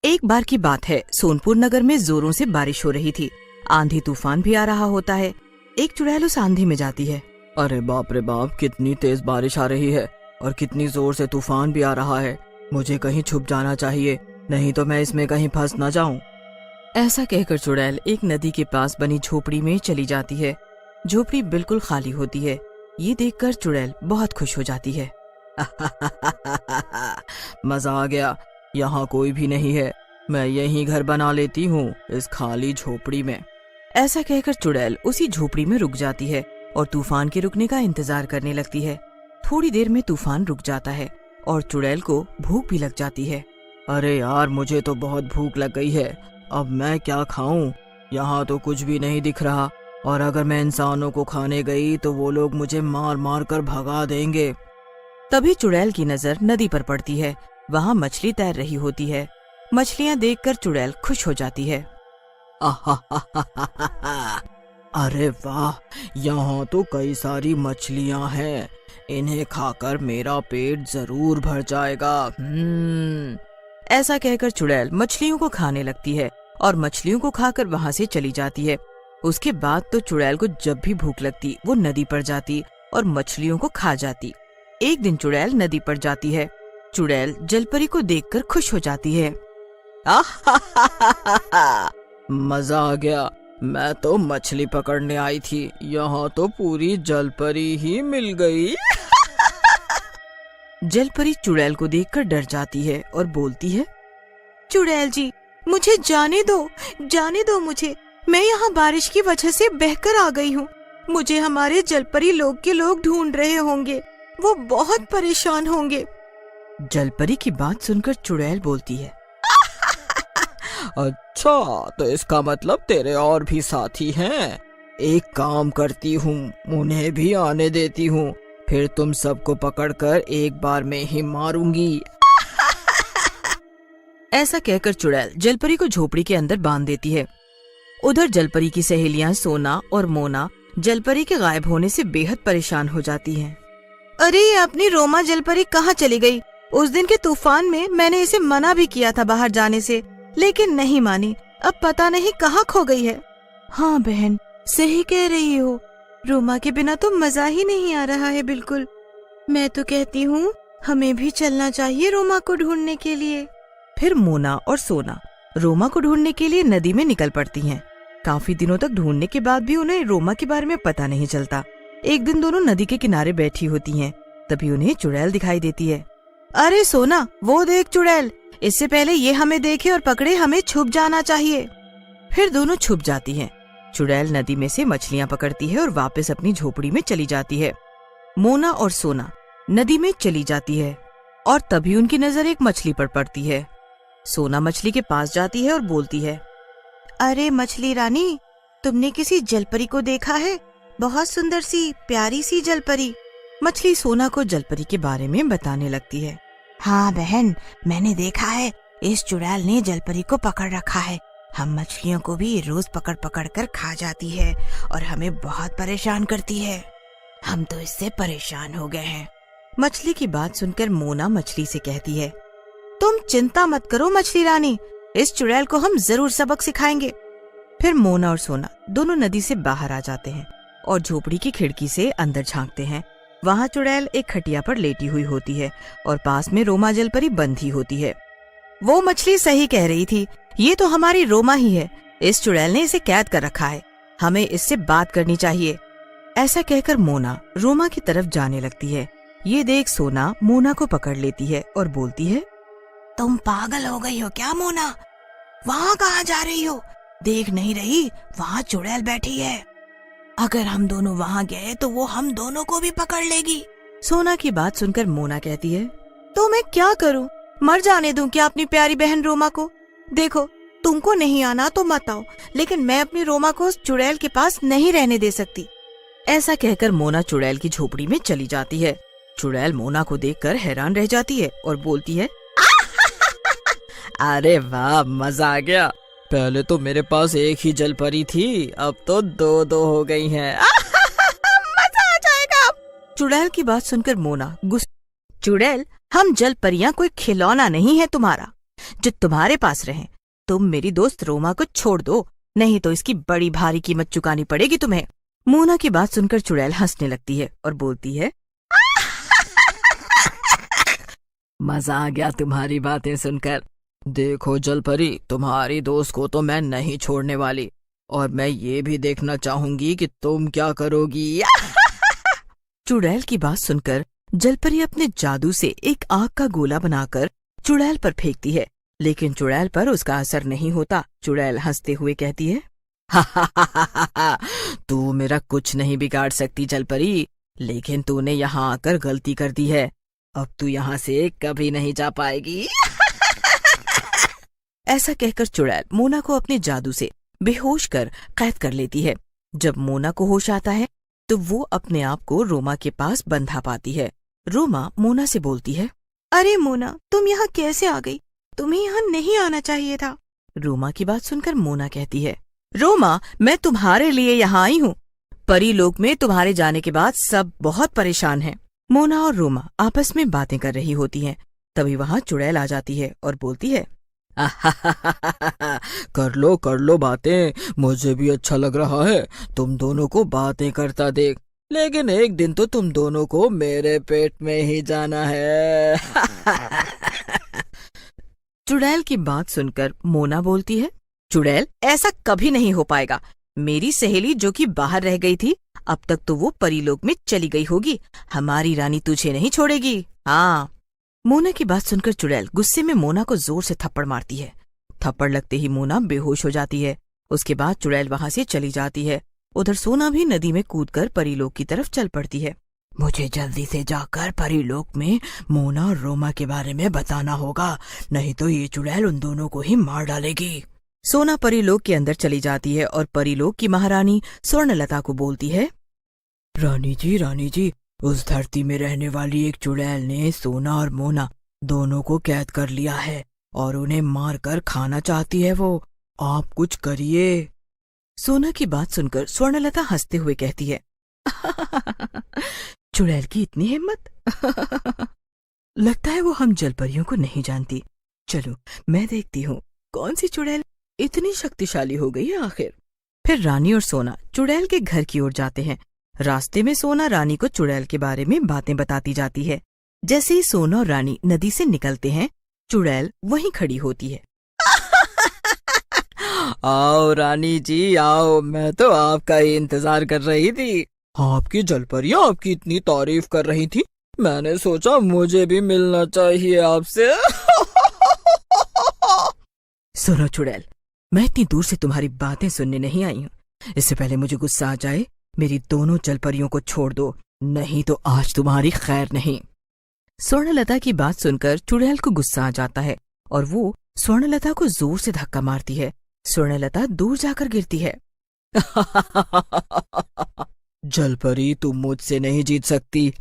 एक बार की बात है, सोनपुर नगर में जोरों से बारिश हो रही थी। आंधी तूफान भी आ रहा होता है। एक चुड़ैल उस आंधी में जाती है। अरे बाप रे बाप, कितनी तेज बारिश आ रही है और कितनी जोर से तूफान भी आ रहा है। मुझे कहीं छुप जाना चाहिए, नहीं तो मैं इसमें कहीं फंस न जाऊं। ऐसा कहकर चुड़ैल एक नदी के पास बनी झोपड़ी में चली जाती है। झोपड़ी बिल्कुल खाली होती है। ये देखकर चुड़ैल बहुत खुश हो जाती है। मजा आ गया, यहाँ कोई भी नहीं है। मैं यहीं घर बना लेती हूँ इस खाली झोपड़ी में। ऐसा कहकर चुड़ैल उसी झोपड़ी में रुक जाती है और तूफान के रुकने का इंतजार करने लगती है। थोड़ी देर में तूफान रुक जाता है और चुड़ैल को भूख भी लग जाती है। अरे यार, मुझे तो बहुत भूख लग गई है। अब मैं क्या खाऊं? यहाँ तो कुछ भी नहीं दिख रहा, और अगर मैं इंसानों को खाने गई तो वो लोग मुझे मार मार कर भगा देंगे। तभी चुड़ैल की नजर नदी पर पड़ती है। वहाँ मछली तैर रही होती है। मछलियाँ देखकर चुड़ैल खुश हो जाती है। अरे वाह, यहाँ तो कई सारी मछलियाँ हैं। इन्हें खाकर मेरा पेट जरूर भर जाएगा। ऐसा कहकर चुड़ैल मछलियों को खाने लगती है और मछलियों को खाकर वहाँ से चली जाती है। उसके बाद तो चुड़ैल को जब भी भूख लगती वो नदी पर जाती और मछलियों को खा जाती। एक दिन चुड़ैल नदी पर जाती है। चुड़ैल जलपरी को देखकर खुश हो जाती है। मजा आ गया, मैं तो मछली पकड़ने आई थी, यहाँ तो पूरी जलपरी ही मिल गई। जलपरी चुड़ैल को देखकर डर जाती है और बोलती है, चुड़ैल जी, मुझे जाने दो मुझे। मैं यहाँ बारिश की वजह से बहकर आ गई हूँ। मुझे हमारे जलपरी लोग के लोग ढूंढ रहे होंगे, वो बहुत परेशान होंगे। जलपरी की बात सुनकर चुड़ैल बोलती है, अच्छा, तो इसका मतलब तेरे और भी साथी हैं। एक काम करती हूँ, उन्हें भी आने देती हूँ, फिर तुम सबको पकड़कर एक बार में ही मारूंगी। ऐसा कहकर चुड़ैल जलपरी को झोपड़ी के अंदर बांध देती है। उधर जलपरी की सहेलियां सोना और मोना जलपरी के गायब होने से बेहद परेशान हो जाती हैं। अरे ये अपनी रोमा जलपरी कहाँ चली गई? उस दिन के तूफान में मैंने इसे मना भी किया था बाहर जाने से, लेकिन नहीं मानी। अब पता नहीं कहाँ खो गई है। हाँ बहन, सही कह रही हो। रोमा के बिना तो मजा ही नहीं आ रहा है बिल्कुल। मैं तो कहती हूँ हमें भी चलना चाहिए रोमा को ढूंढने के लिए। फिर मोना और सोना रोमा को ढूंढने के लिए नदी में निकल पड़ती हैं। काफी दिनों तक ढूंढने के बाद भी उन्हें रोमा के बारे में पता नहीं चलता। एक दिन दोनों नदी के किनारे बैठी होती हैं, तभी उन्हें चुड़ैल दिखाई देती है। अरे सोना, वो देख चुड़ैल, इससे पहले ये हमें देखे और पकड़े हमें छुप जाना चाहिए। फिर दोनों छुप जाती हैं। चुड़ैल नदी में से मछलियाँ पकड़ती है और वापस अपनी झोपड़ी में चली जाती है। मोना और सोना नदी में चली जाती है और तभी उनकी नजर एक मछली पर पड़ती है। सोना मछली के पास जाती है और बोलती है, अरे मछली रानी, तुमने किसी जलपरी को देखा है? बहुत सुंदर सी प्यारी सी जलपरी। मछली सोना को जलपरी के बारे में बताने लगती है। हाँ बहन, मैंने देखा है, इस चुड़ैल ने जलपरी को पकड़ रखा है। हम मछलियों को भी रोज पकड़ पकड़ कर खा जाती है और हमें बहुत परेशान करती है। हम तो इससे परेशान हो गए हैं। मछली की बात सुनकर मोना मछली से कहती है, तुम चिंता मत करो मछली रानी, इस चुड़ैल को हम जरूर सबक सिखाएंगे। फिर मोना और सोना दोनों नदी से बाहर आ जाते हैं और झोपड़ी की खिड़की से अंदर झांकते हैं। वहाँ चुड़ैल एक खटिया पर लेटी हुई होती है और पास में रोमा जलपरी बंधी होती है। वो मछली सही कह रही थी, ये तो हमारी रोमा ही है। इस चुड़ैल ने इसे कैद कर रखा है, हमें इससे बात करनी चाहिए। ऐसा कहकर मोना रोमा की तरफ जाने लगती है। ये देख सोना मोना को पकड़ लेती है और बोलती है, तुम पागल हो गई हो क्या मोना? वहाँ कहाँ जा रही हो? देख नहीं रही वहाँ चुड़ैल बैठी है। अगर हम दोनों वहाँ गए तो वो हम दोनों को भी पकड़ लेगी। सोना की बात सुनकर मोना कहती है, तो मैं क्या करूँ? मर जाने दूं क्या अपनी प्यारी बहन रोमा को? देखो, तुमको नहीं आना तो मत आओ, लेकिन मैं अपनी रोमा को उस चुड़ैल के पास नहीं रहने दे सकती। ऐसा कहकर मोना चुड़ैल की झोपड़ी में चली जाती है। चुड़ैल मोना को देखकर हैरान रह जाती है और बोलती है, अरे वाह, मजा आ गया। पहले तो मेरे पास एक ही जलपरी थी, अब तो दो दो हो गई हैं। मजा आ जाएगा। चुड़ैल की बात सुनकर मोना चुड़ैल, हम जलपरियां कोई खिलौना नहीं है तुम्हारा। जो तुम्हारे पास रहें। तुम मेरी दोस्त रोमा को छोड़ दो, नहीं तो इसकी बड़ी भारी कीमत चुकानी पड़ेगी तुम्हें। मोना की बात सुनकर चुड़ैल हंसने लगती है और बोलती है, मजा आ गया तुम्हारी बातें सुनकर। देखो जलपरी, तुम्हारी दोस्त को तो मैं नहीं छोड़ने वाली, और मैं ये भी देखना चाहूंगी कि तुम क्या करोगी। चुड़ैल की बात सुनकर जलपरी अपने जादू से एक आग का गोला बनाकर चुड़ैल पर फेंकती है, लेकिन चुड़ैल पर उसका असर नहीं होता। चुड़ैल हंसते हुए कहती है, तू मेरा कुछ नहीं बिगाड़ सकती जलपरी, लेकिन तूने यहाँ आकर गलती कर दी है। अब तू यहाँ से कभी नहीं जा पाएगी। ऐसा कहकर चुड़ैल मोना को अपने जादू से बेहोश कर कैद कर लेती है। जब मोना को होश आता है तो वो अपने आप को रोमा के पास बंधा पाती है। रोमा मोना से बोलती है, अरे मोना, तुम यहाँ कैसे आ गई? तुम्हें यहाँ नहीं आना चाहिए था। रोमा की बात सुनकर मोना कहती है, रोमा, मैं तुम्हारे लिए यहाँ आई हूँ। परी लोक में तुम्हारे जाने के बाद सब बहुत परेशान हैं। मोना और रोमा आपस में बातें कर रही होती हैं। तभी वहाँ चुड़ैल आ जाती है और बोलती है, कर लो बातें, मुझे भी अच्छा लग रहा है तुम दोनों को बातें करता देख, लेकिन एक दिन तो तुम दोनों को मेरे पेट में ही जाना है। चुड़ैल की बात सुनकर मोना बोलती है, चुड़ैल, ऐसा कभी नहीं हो पाएगा। मेरी सहेली जो कि बाहर रह गई थी, अब तक तो वो परीलोक में चली गई होगी। हमारी रानी तुझे नहीं छोड़ेगी। हाँ। मोना की बात सुनकर चुड़ैल गुस्से में मोना को जोर से थप्पड़ मारती है। थप्पड़ लगते ही मोना बेहोश हो जाती है। उसके बाद चुड़ैल वहां से चली जाती है। उधर सोना भी नदी में कूदकर परीलोक की तरफ चल पड़ती है। मुझे जल्दी से जाकर परीलोक में मोना और रोमा के बारे में बताना होगा, नहीं तो ये चुड़ैल उन दोनों को ही मार डालेगी। सोना परीलोक के अंदर चली जाती है और परीलोक की महारानी स्वर्णलता को बोलती है, रानी जी, उस धरती में रहने वाली एक चुड़ैल ने सोना और मोना दोनों को कैद कर लिया है और उन्हें मारकर खाना चाहती है वो। आप कुछ करिए। सोना की बात सुनकर स्वर्णलता हंसते हुए कहती है, चुड़ैल की इतनी हिम्मत। लगता है वो हम जलपरियों को नहीं जानती। चलो मैं देखती हूँ कौन सी चुड़ैल इतनी शक्तिशाली हो गई है आखिर। फिर रानी और सोना चुड़ैल के घर की ओर जाते हैं। रास्ते में सोना रानी को चुड़ैल के बारे में बातें बताती जाती है। जैसे ही सोना और रानी नदी से निकलते हैं, चुड़ैल वहीं खड़ी होती है। आओ रानी जी आओ, मैं तो आपका ही इंतजार कर रही थी। आपकी जलपरियां आपकी इतनी तारीफ कर रही थी, मैंने सोचा मुझे भी मिलना चाहिए आपसे। सुनो चुड़ैल, मैं इतनी दूर से तुम्हारी बातें सुनने नहीं आई हूँ। इससे पहले मुझे गुस्सा आ जाए, मेरी दोनों जलपरियों को छोड़ दो, नहीं तो आज तुम्हारी खैर नहीं। स्वर्णलता की बात सुनकर चुड़ैल को गुस्सा आ जाता है और वो स्वर्णलता को जोर से धक्का मारती है। स्वर्णलता दूर जाकर गिरती है। जलपरी, तुम मुझसे नहीं जीत सकती।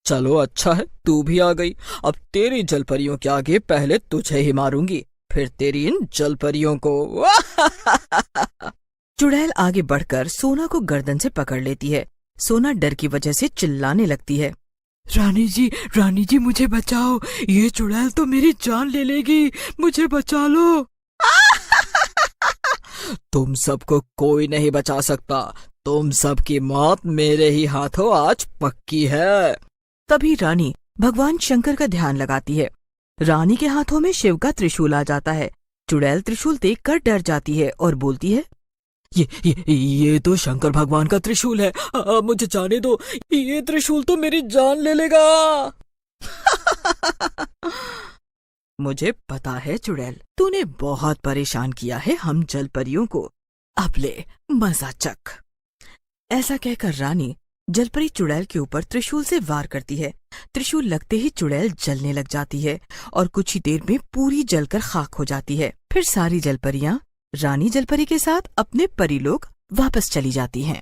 चलो अच्छा है तू भी आ गई। अब तेरी जलपरियों के आगे पहले तुझे ही मारूंगी, फिर तेरी इन जलपरियों को। चुड़ैल आगे बढ़कर सोना को गर्दन से पकड़ लेती है। सोना डर की वजह से चिल्लाने लगती है, रानी जी मुझे बचाओ, ये चुड़ैल तो मेरी जान ले लेगी, मुझे बचा लो। तुम सबको कोई नहीं बचा सकता, तुम सबकी मौत मेरे ही हाथों आज पक्की है। तभी रानी भगवान शंकर का ध्यान लगाती है। रानी के हाथों में शिव का त्रिशूल आ जाता है। चुड़ैल त्रिशूल देखकर डर जाती है और बोलती है, ये तो शंकर भगवान का त्रिशूल है, मुझे जाने दो, ये त्रिशूल तो मेरी जान ले लेगा। मुझे पता है चुड़ैल, तूने बहुत परेशान किया है हम जलपरियों को, अब ले मजा चख। ऐसा कहकर रानी जलपरी चुड़ैल के ऊपर त्रिशूल से वार करती है। त्रिशूल लगते ही चुड़ैल जलने लग जाती है और कुछ ही देर में पूरी जलकर खाक हो जाती है। फिर सारी जलपरियां रानी जलपरी के साथ अपने परीलोक वापस चली जाती हैं।